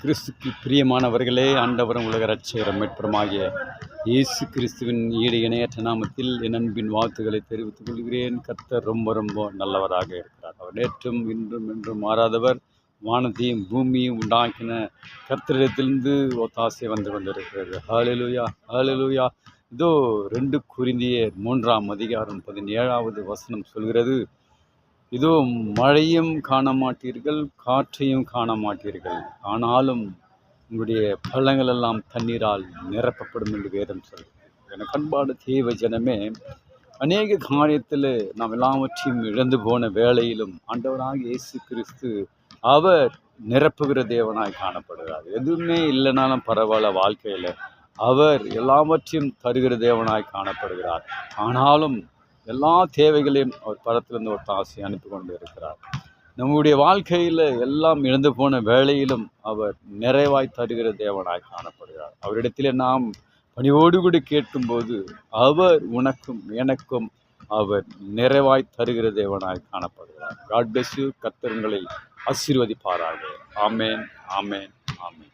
கிறிஸ்துக்கு பிரியமானவர்களே, ஆண்டவரும் உலக இரட்சகரும் மீட்பருமாகிய இயேசு கிறிஸ்துவின் ஈடு இணையற்ற நாமத்தில் என் அன்பின் வாழ்த்துக்களை தெரிவித்துக் கொள்கிறேன். கர்த்தர் ரொம்ப ரொம்ப நல்லவராக இருக்கிறார். அவர் நேற்றும் இன்றும் என்றும் மாறாதவர். வானத்தையும் பூமியும் உண்டாக்கின கர்த்தரிடத்திலிருந்து ஒத்தாசை வந்து கொண்டிருக்கிறது. ஹல்லேலூயா, ஹல்லேலூயா. இதோ 2 கொரிந்தியர் 3ஆம் அதிகாரம் 17வது வசனம் சொல்கிறது, இதோ மழையும் காண மாட்டீர்கள், காற்றையும் காண மாட்டீர்கள், ஆனாலும் உங்களுடைய பள்ளங்கள் எல்லாம் தண்ணீரால் நிரப்பப்படும் என்று வேதம் சொல்கிறது. எனக்கு அன்பான தேவ ஜனமே, அநேக காரியத்தில் நாம் எல்லாவற்றையும் இழந்து போன வேளையிலும் ஆண்டவராக இயேசு கிறிஸ்து அவர் நிரப்புகிற தேவனாய் காணப்படுகிறார். எதுவுமே இல்லைனாலும் பரவாயில்ல, வாழ்க்கையில் அவர் எல்லாவற்றையும் தருகிற தேவனாய் காணப்படுகிறார். ஆனாலும் எல்லா தேவைகளையும் அவர் பரத்திலிருந்து ஒரு தாசி அனுப்பி கொண்டு இருக்கிறார். நம்முடைய வாழ்க்கையில் எல்லாம் இழந்து போன வேளையிலும் அவர் நிறைவாய் தருகிற தேவனாய் காணப்படுகிறார். அவரிடத்தில் நாம் பணிவோடு கூட கேட்கும்போது அவர் உனக்கும் எனக்கும் அவர் நிறைவாய் தருகிற தேவனாய் காணப்படுகிறார். God bless you. கர்த்தர் உங்களை ஆசீர்வதிப்பாராக. ஆமேன், ஆமேன், ஆமேன்.